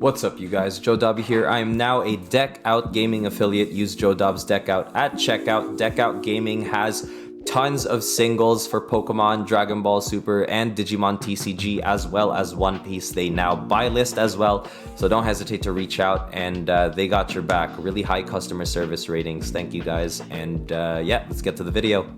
What's up, you guys? Joe Dobby here. I am now a Deck Out Gaming affiliate. Use Joe Dobbs Deck Out at checkout. Deck Out Gaming has tons of singles for Pokemon, Dragon Ball Super, and Digimon TCG, as well as One Piece. They now buy list as well, so don't hesitate to reach out, and they got your back. Really high customer service ratings. Thank you, guys. And yeah, let's get to the video.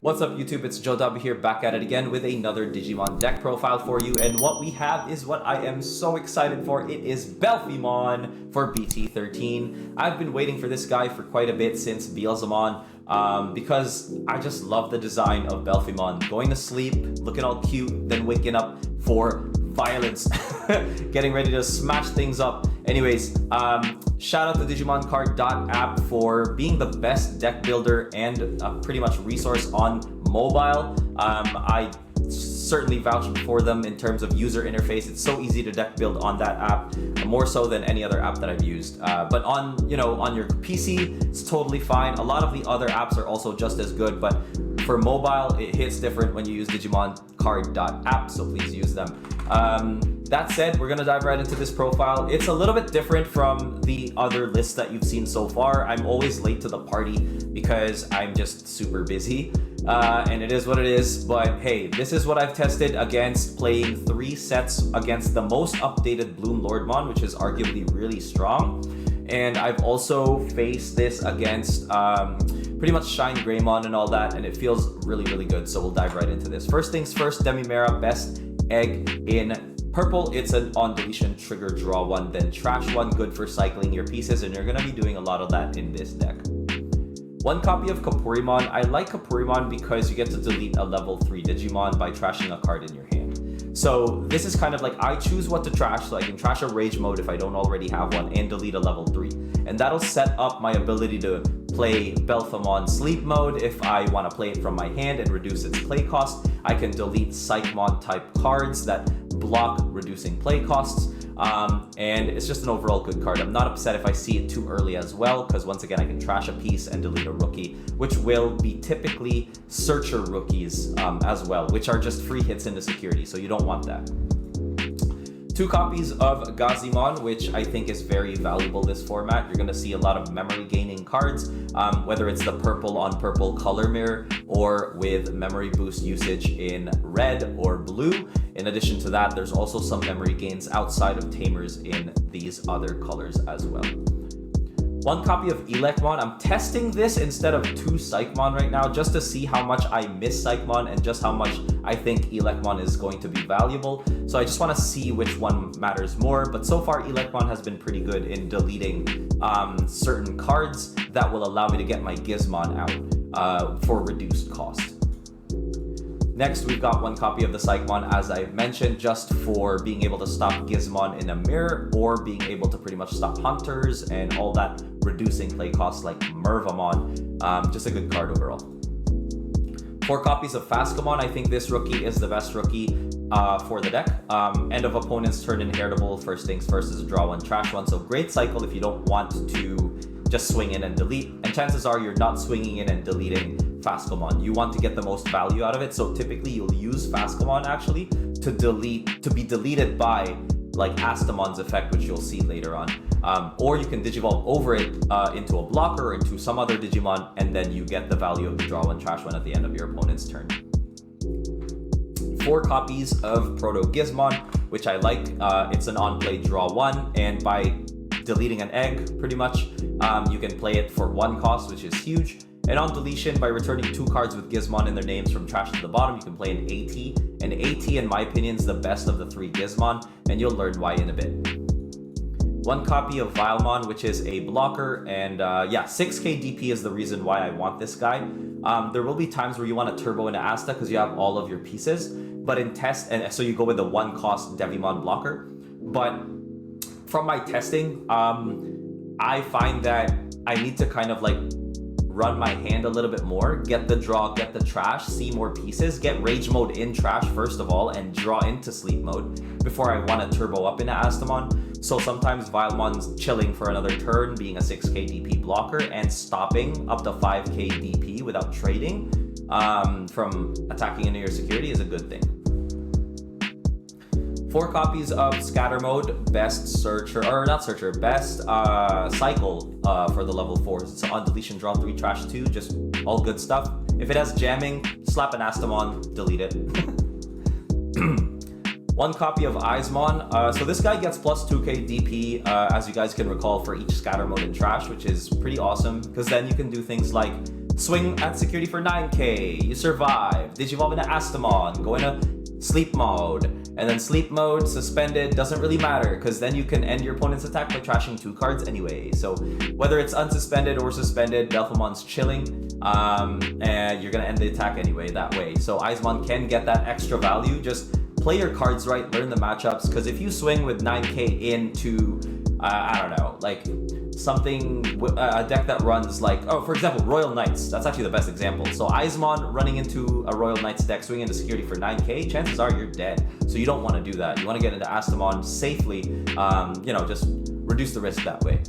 What's up, YouTube? It's Joe Dobby here, back at it again with another Digimon deck profile for you. And what we have is what I am so excited for. It is Belphemon for BT-13. I've been waiting for this guy for quite a bit since Belphemon, because I just love the design of Belphemon. Going to sleep, looking all cute, then waking up for violence, getting ready to smash things up. Anyways, shout out to DigimonCard.app for being the best deck builder and pretty much resource on mobile. I certainly vouch for them in terms of user interface. It's so easy to deck build on that app, more so than any other app that I've used. But on your PC, it's totally fine. A lot of the other apps are also just as good, but for mobile, it hits different when you use DigimonCard.app, so please use them. That said, we're gonna dive right into this profile. It's a little bit different from the other lists that you've seen so far. I'm always late to the party because I'm just super busy, and it is what it is. But hey, this is what I've tested against playing 3 sets against the most updated Bloom Lordmon, which is arguably really strong. And I've also faced this against pretty much Shine Greymon and all that, and it feels really, really good. So we'll dive right into this. First things first, Demimera, best egg in purple. It's an on deletion trigger draw one, then trash one, good for cycling your pieces, and you're gonna be doing a lot of that in this deck. 1 copy of Kapurimon. I like Kapurimon because you get to delete a level 3 Digimon by trashing a card in your hand. So this is kind of like, I choose what to trash, so I can trash a Rage Mode if I don't already have one, and delete a level 3. And that'll set up my ability to play Belphemon Sleep Mode if I want to play it from my hand and reduce its play cost. I can delete Psychmon type cards that block reducing play costs, and it's just an overall good card. I'm not upset if I see it too early as well, because once again I can trash a piece and delete a rookie, which will be typically Searcher rookies as well, which are just free hits into security, so you don't want that. 2 copies of Gazimon, which I think is very valuable this format. You're going to see a lot of memory gaining cards, whether it's the purple on purple color mirror or with memory boost usage in red or blue. In addition to that, there's also some memory gains outside of Tamers in these other colors as well. 1 copy of Elecmon. I'm testing this instead of 2 Psychmon right now, just to see how much I miss Psychmon and just how much I think Elecmon is going to be valuable. So I just want to see which one matters more. But so far, Elecmon has been pretty good in deleting certain cards that will allow me to get my Gizmon out for reduced cost. Next, we've got 1 copy of the Psychmon, as I've mentioned, just for being able to stop Gizmon in a mirror, or being able to pretty much stop Hunters and all that reducing play costs like Mervamon. Just a good card overall. 4 copies of Fascomon. I think this rookie is the best rookie for the deck. End of opponent's turn inheritable. First things first is draw 1, trash 1. So great cycle if you don't want to just swing in and delete. And chances are you're not swinging in and deleting Fascomon. You want to get the most value out of it. So typically you'll use Fascomon actually to be deleted by like Astamon's effect, which you'll see later on. Or you can Digivolve over it into a blocker or into some other Digimon, and then you get the value of the draw 1, trash 1 at the end of your opponent's turn. 4 copies of Proto Gizmon, which I like. It's an on-play draw 1, and by deleting an egg, pretty much, you can play it for 1 cost, which is huge. And on deletion, by returning 2 cards with Gizmon in their names from trash to the bottom, you can play an AT. And AT, in my opinion, is the best of the 3 Gizmon, and you'll learn why in a bit. 1 copy of Vilemon, which is a blocker, and yeah, 6k DP is the reason why I want this guy. There will be times where you want to turbo into Asta because you have all of your pieces, but in test, and so you go with the 1 cost Devimon blocker. But from my testing, I find that I need to kind of like run my hand a little bit more, get the draw, get the trash, see more pieces, get Rage Mode in trash first of all, and draw into Sleep Mode before I want to turbo up into Astamon. So sometimes Vilemon's chilling for another turn, being a 6k DP blocker, and stopping up to 5k DP without trading from attacking into your security is a good thing. 4 copies of Scatter Mode, best searcher, or not searcher, best cycle for the level 4s. It's on deletion, draw 3, trash 2, just all good stuff. If it has jamming, slap an Astamon, delete it. 1 copy of Eismon. So this guy gets plus 2k DP, as you guys can recall, for each Scatter Mode and trash, which is pretty awesome, because then you can do things like swing at security for 9k, you survive, Digivolve into Astamon, go into sleep mode, and then sleep mode, suspended, doesn't really matter, because then you can end your opponent's attack by trashing 2 cards anyway. So whether it's unsuspended or suspended, Belphemon's chilling, and you're gonna end the attack anyway that way. So Eismon can get that extra value. Just play your cards right, learn the matchups, because if you swing with 9k into, I don't know, like something, a deck that runs like, oh, for example, Royal Knights, that's actually the best example. So Eismon running into a Royal Knights deck, swinging into security for 9k, chances are you're dead. So you don't want to do that. You want to get into Astamon safely, just reduce the risk that way.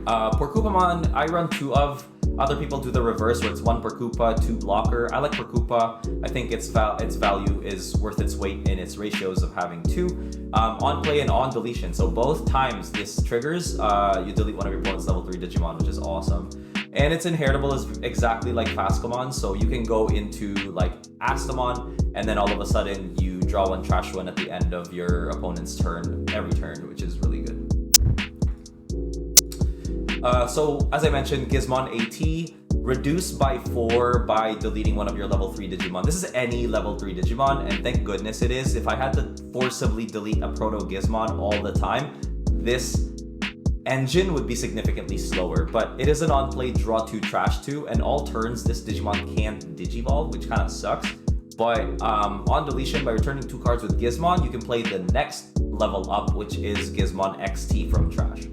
Porcupamon, I run 2 of. Other people do the reverse, where it's 1 Porcupa, 2 blocker. I like Porcupa. I think its value is worth its weight in its ratios of having 2. On play and on deletion. So both times this triggers, you delete one of your opponent's level 3 Digimon, which is awesome. And it's inheritable as exactly like Fascomon, so you can go into like Astamon, and then all of a sudden you draw 1, trash 1 at the end of your opponent's turn, every turn, which is really good. So as I mentioned, Gizmon AT, reduced by 4 by deleting one of your level 3 Digimon. This is any level 3 Digimon, and thank goodness it is. If I had to forcibly delete a Proto Gizmon all the time, this engine would be significantly slower, but it is an on-play draw 2, trash 2, and all turns this Digimon can't Digivolve, which kind of sucks. But on deletion, by returning 2 cards with Gizmon, you can play the next level up, which is Gizmon XT from trash.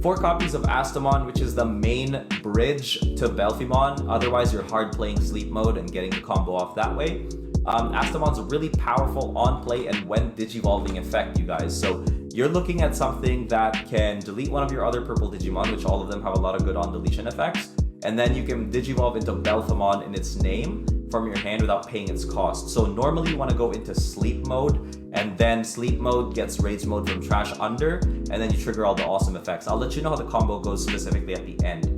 4 copies of Astamon, which is the main bridge to Belphemon. Otherwise, you're hard playing sleep mode and getting the combo off that way. Astamon's a really powerful on play and when Digivolving effect, you guys. So you're looking at something that can delete one of your other purple Digimon, which all of them have a lot of good on deletion effects. And then you can Digivolve into Belphemon in its name from your hand without paying its cost. So normally you want to go into sleep mode, and then sleep mode gets rage mode from trash under, and then you trigger all the awesome effects. I'll let you know how the combo goes specifically at the end.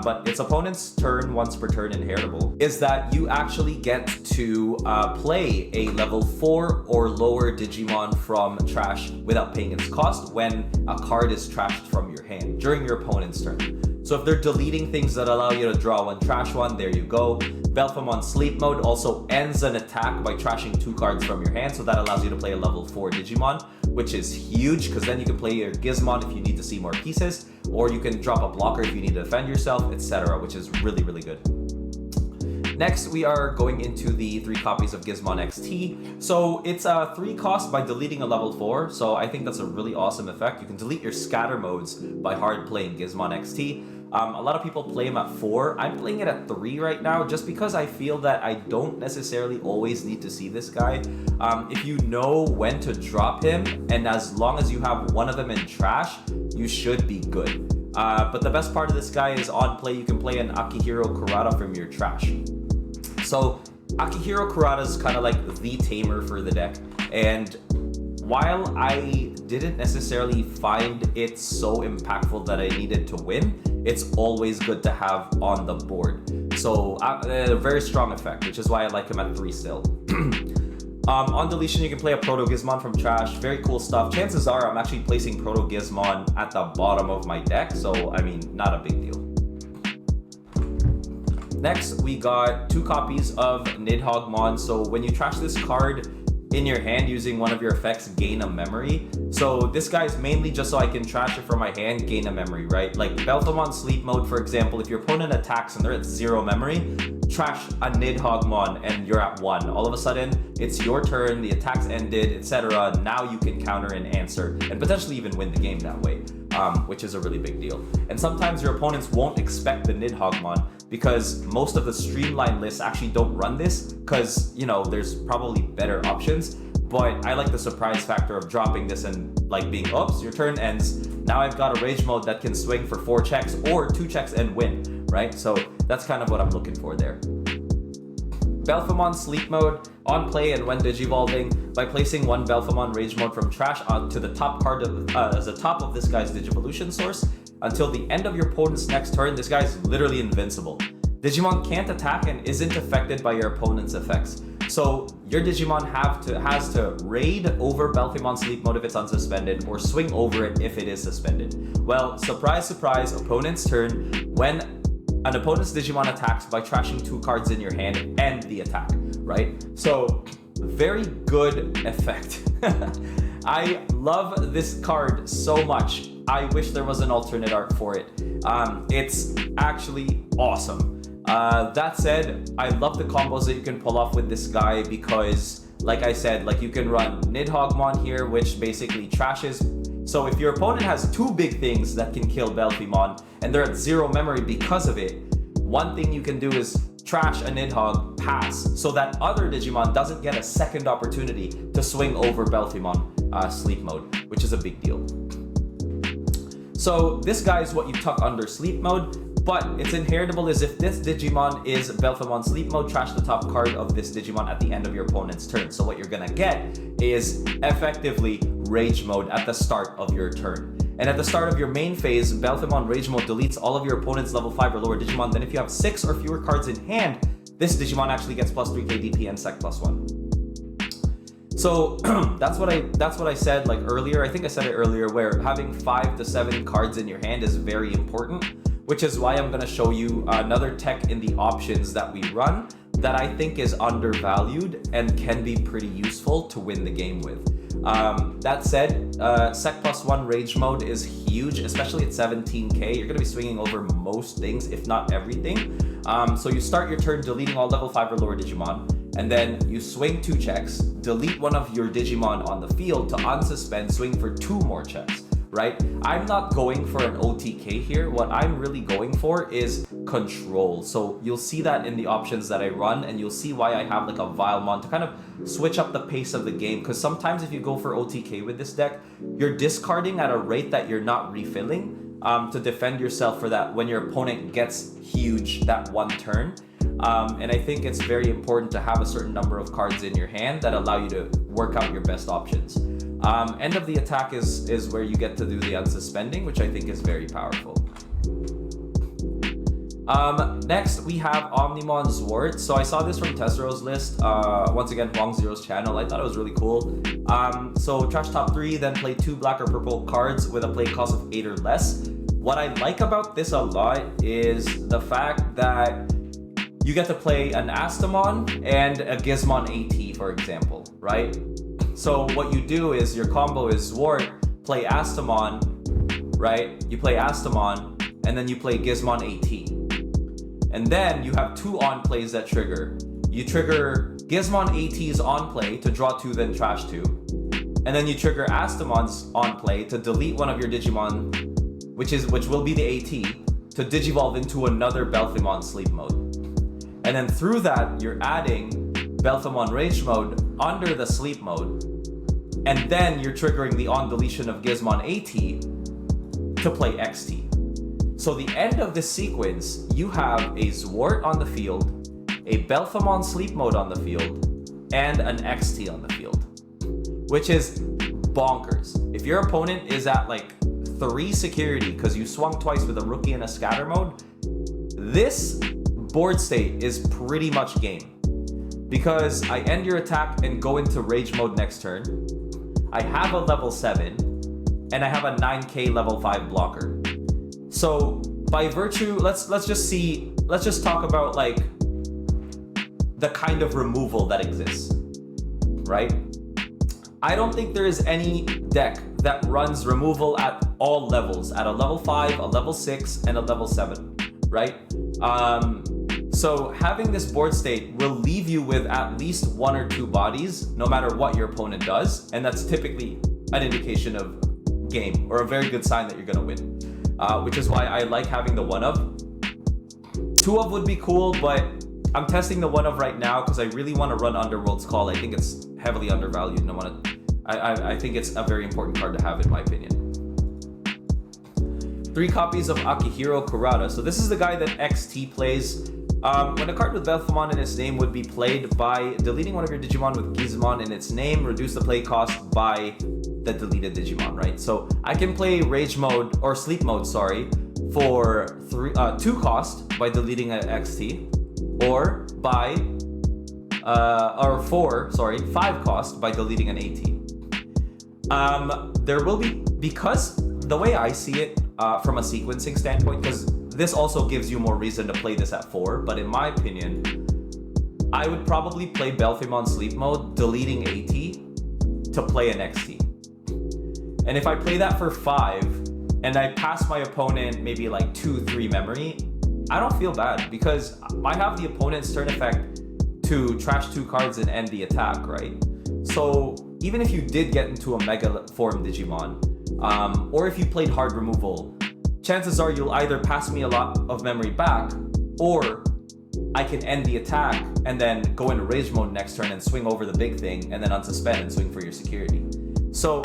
But its opponent's turn, once per turn inheritable, is that you actually get to play a level 4 or lower Digimon from trash without paying its cost when a card is trashed from your hand during your opponent's turn. So if they're deleting things that allow you to draw 1, trash 1, there you go. Belphemon Sleep Mode also ends an attack by trashing 2 cards from your hand, so that allows you to play a level 4 Digimon, which is huge, because then you can play your Gizmon if you need to see more pieces, or you can drop a blocker if you need to defend yourself, etc., which is really, really good. Next, we are going into the 3 copies of Gizmon XT. So it's a 3 cost by deleting a level 4, so I think that's a really awesome effect. You can delete your scatter modes by hard playing Gizmon XT. A lot of people play him at 4. I'm playing it at 3 right now just because I feel that I don't necessarily always need to see this guy. If you know when to drop him, and as long as you have one of them in trash, you should be good. But the best part of this guy is on play, you can play an Akihiro Kurata from your trash. So Akihiro Kurata is kind of like the tamer for the deck, and while I didn't necessarily find it so impactful that I needed to win, it's always good to have on the board. So a very strong effect, which is why I like him at 3 still. On deletion, you can play a Proto Gizmon from trash. Very cool stuff. Chances are I'm actually placing Proto Gizmon at the bottom of my deck, so I mean, not a big deal. Next, we got 2 copies of Nidhoggmon. So when you trash this card in your hand using one of your effects, gain a memory. So this guy is mainly just so I can trash it from my hand, gain a memory, right? Like Belphemon Sleep Mode, for example, if your opponent attacks and they're at 0 memory, trash a Nidhoggmon and you're at 1. All of a sudden, it's your turn, the attack's ended, etc. Now you can counter and answer, and potentially even win the game that way, which is a really big deal. And sometimes your opponents won't expect the Nidhoggmon, because most of the streamline lists actually don't run this, because, you know, there's probably better options. But I like the surprise factor of dropping this and like being, oops, your turn ends. Now I've got a rage mode that can swing for 4 checks or 2 checks and win, right? So that's kind of what I'm looking for there. Belphemon Sleep Mode on play and when digivolving by placing one Belphemon Rage Mode from trash onto the top card as the top of this guy's Digivolution source until the end of your opponent's next turn. This guy is literally invincible. Digimon can't attack and isn't affected by your opponent's effects. So your Digimon has to raid over Belphemon Sleep Mode if it's unsuspended, or swing over it if it is suspended. Well, surprise, surprise, opponent's turn. When an opponent's Digimon attacks by trashing 2 cards in your hand, end the attack, right? So very good effect. I love this card so much. I wish there was an alternate art for it. It's actually awesome. That said, I love the combos that you can pull off with this guy because, like I said, like you can run Nidhoggmon here, which basically trashes. So if your opponent has 2 big things that can kill Belphemon and they're at 0 memory because of it, one thing you can do is trash a Nidhogg, pass, so that other Digimon doesn't get a second opportunity to swing over Belphemon Sleep Mode, which is a big deal. So this guy is what you tuck under Sleep Mode, but it's inheritable as if this Digimon is Belphemon Sleep Mode, trash the top card of this Digimon at the end of your opponent's turn. So what you're gonna get is effectively Rage Mode at the start of your turn. And at the start of your main phase, Belphemon Rage Mode deletes all of your opponent's level 5 or lower Digimon. Then if you have 6 or fewer cards in hand, this Digimon actually gets plus 3 KDP and Sec plus 1. So that's what I said like earlier. I think I said it earlier, where having 5 to 7 cards in your hand is very important, which is why I'm going to show you another tech in the options that we run that I think is undervalued and can be pretty useful to win the game with. That said, Sec plus 1 Rage Mode is huge, especially at 17k. You're going to be swinging over most things, if not everything. So you start your turn deleting all level 5 or lower Digimon, and then you swing 2 checks, delete one of your Digimon on the field to unsuspend, swing for 2 more checks, right? I'm not going for an OTK here. What I'm really going for is control. So you'll see that in the options that I run, and you'll see why I have like a Vilemon to kind of switch up the pace of the game, because sometimes if you go for OTK with this deck, you're discarding at a rate that you're not refilling to defend yourself for that when your opponent gets huge that one turn. And I think it's very important to have a certain number of cards in your hand that allow you to work out your best options. End of the attack is where you get to do the unsuspending, which I think is very powerful. Next, we have Omnimon Zwart. So I saw this from Tessero's list. Once again, Huang Zero's channel. I thought it was really cool. So trash top 3, then play 2 black or purple cards with a play cost of 8 or less. What I like about this a lot is the fact that you get to play an Astamon and a Gizmon AT, for example, right? So what you do is your combo is Zwart, play Astamon, right? You play Astamon, and then you play Gizmon AT. And then you have 2 on plays that trigger. You trigger Gizmon AT's on play to draw 2, then trash 2. And then you trigger Astamon's on play to delete one of your Digimon, which will be the AT, to digivolve into another Belphemon Sleep Mode. And then through that, you're adding Belphemon Rage Mode under the Sleep Mode. And then you're triggering the on deletion of Gizmon AT to play XT. So the end of this sequence, you have a Zwart on the field, a Belphemon Sleep Mode on the field, and an XT on the field, which is bonkers. If your opponent is at like 3 security because you swung twice with a Rookie and a Scatter Mode, this board state is pretty much game. Because I end your attack and go into Rage Mode next turn, I have a level 7, and I have a 9k level 5 blocker. So by virtue, let's just talk about like the kind of removal that exists, right? I don't think there is any deck that runs removal at all levels, at a level 5, a level 6, and a level 7, right? So having this board state will leave you with at least 1 or 2 bodies, no matter what your opponent does, and that's typically an indication of game, or a very good sign that you're gonna win. Which is why I like having the 1-of. 2-of would be cool, but I'm testing the 1-of right now because I really want to run Underworld's Call. I think it's heavily undervalued, and I think it's a very important card to have in my opinion. 3 copies of Akihiro Kurata. So this is the guy that XT plays. When a card with Belphemon in its name would be played by deleting one of your Digimon with Gizmon in its name, reduce the play cost by the deleted Digimon, right? So I can play Rage Mode, or Sleep Mode, sorry, for 2 cost by deleting an XT, or 5 cost by deleting an AT. There will be, because the way I see it from a sequencing standpoint, because this also gives you more reason to play this at 4, but in my opinion, I would probably play Belphemon Sleep Mode, deleting AT to play an XT. And if I play that for 5, and I pass my opponent maybe like 2-3 memory, I don't feel bad, because I have the opponent's turn effect to trash 2 cards and end the attack, right? So even if you did get into a Mega Form Digimon, or if you played hard removal, chances are you'll either pass me a lot of memory back, or I can end the attack and then go into Rage Mode next turn and swing over the big thing and then unsuspend and swing for your security. So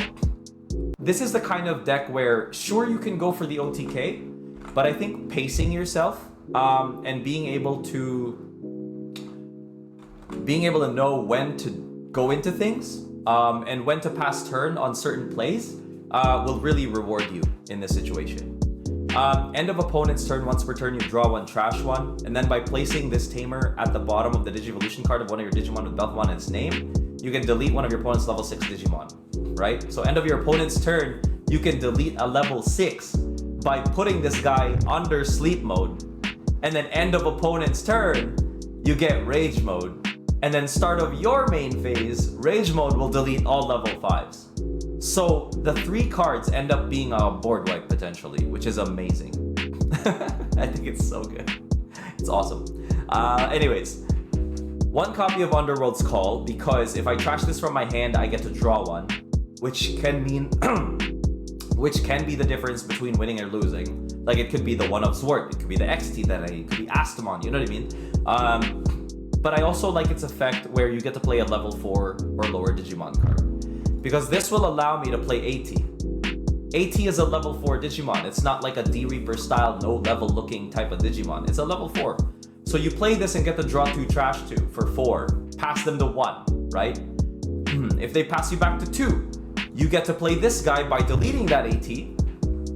this is the kind of deck where, sure, you can go for the OTK, but I think pacing yourself and being able to know when to go into things and when to pass turn on certain plays will really reward you in this situation. End of opponent's turn, once per turn you draw 1, trash 1, and then by placing this Tamer at the bottom of the Digivolution card of one of your Digimon with Belphemon in its name, you can delete one of your opponent's level 6 Digimon, right? So end of your opponent's turn, you can delete a level 6 by putting this guy under Sleep Mode, and then end of opponent's turn, you get Rage Mode, and then start of your main phase, Rage Mode will delete all level 5s. So the 3 cards end up being a board wipe potentially, which is amazing. I think it's so good. It's awesome. Anyways, 1 copy of Underworld's Call, because if I trash this from my hand, I get to draw 1, which can mean, which can be the difference between winning or losing. Like it could be the 1 of Zwart, it could be the XT that it could be Astamon, you know what I mean? But I also like its effect where you get to play a level 4 or lower Digimon card, because this will allow me to play AT. AT is a level 4 Digimon. It's not like a D-Reaper style, no level looking type of Digimon. It's a level 4. So you play this and get to draw 2, trash 2 for 4. Pass them to 1, right? If they pass you back to 2, you get to play this guy by deleting that AT,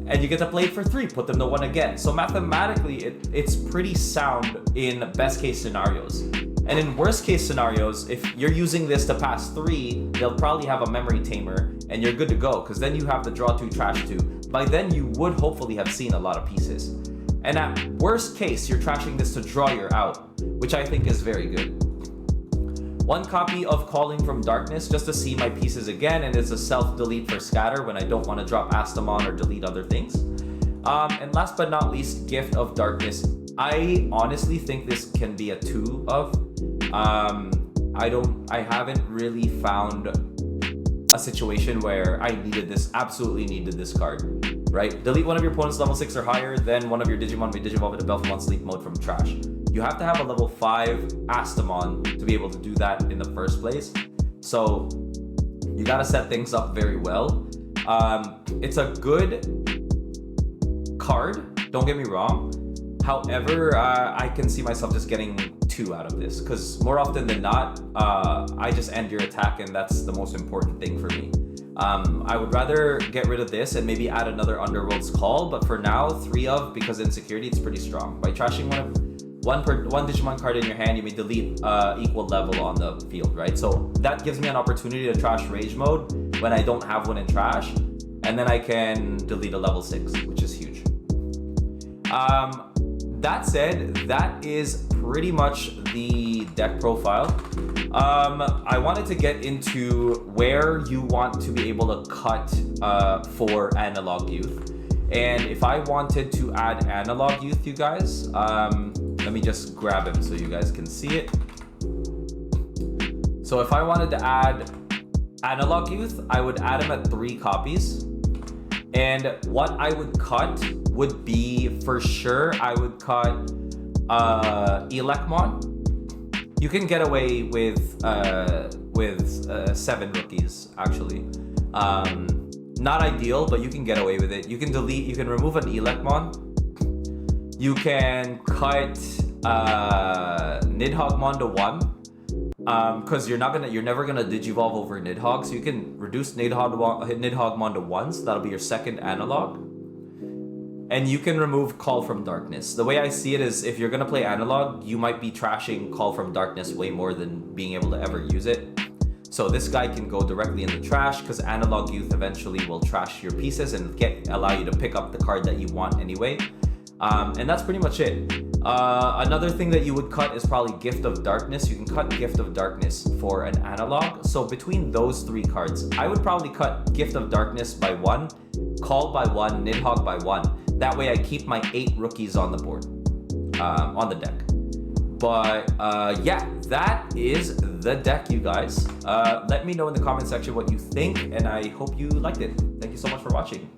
and you get to play it for 3, put them to 1 again. So mathematically, it's pretty sound in best case scenarios. And in worst case scenarios, if you're using this to pass 3, they'll probably have a memory tamer and you're good to go, because then you have to draw 2, trash 2. By then you would hopefully have seen a lot of pieces. And at worst case, you're trashing this to draw your out, which I think is very good. 1 copy of Calling from Darkness, just to see my pieces again, and it's a self-delete for scatter when I don't want to drop Astamon or delete other things. And last but not least, Gift of Darkness. I honestly think this can be a 2 of. I haven't really found a situation where I absolutely needed this card, right? Delete one of your opponent's level 6 or higher, then one of your Digimon may Digivolve into Belphemon Sleep Mode from trash. You have to have a level 5 Astamon to be able to do that in the first place. So you gotta set things up very well. It's a good card, don't get me wrong. However, I can see myself just getting 2 out of this, because more often than not, I just end your attack, and that's the most important thing for me. I would rather get rid of this and maybe add another Underworld's Call, but for now, 3 of, because insecurity, it's pretty strong. By trashing one Digimon card in your hand, you may delete equal level on the field, right? So that gives me an opportunity to trash Rage Mode when I don't have one in trash, and then I can delete a level 6, which is huge. That said, that is pretty much the deck profile. I wanted to get into where you want to be able to cut for Analog Youth. And if I wanted to add Analog Youth, you guys, let me just grab him so you guys can see it. So if I wanted to add Analog Youth, I would add him at 3 copies. And what I would cut would be, for sure, I would cut Elecmon. You can get away with 7 rookies, actually. Not ideal, but you can get away with it. You can remove an Elecmon. You can cut Nidhoggmon to 1. Because you're never gonna Digivolve over Nidhogg, so you can reduce Nidhoggmon to 1, so that'll be your second analog. And you can remove Call from Darkness. The way I see it is, if you're gonna play analog, you might be trashing Call from Darkness way more than being able to ever use it. So this guy can go directly in the trash, because Analog Youth eventually will trash your pieces and allow you to pick up the card that you want anyway. And that's pretty much it. Another thing that you would cut is probably Gift of Darkness. You can cut Gift of Darkness for an analog. So between those 3 cards, I would probably cut Gift of Darkness by 1, Call by 1, Nidhogg by 1. That way I keep my 8 rookies on the board, on the deck. But yeah, that is the deck, you guys. Let me know in the comment section what you think, and I hope you liked it. Thank you so much for watching.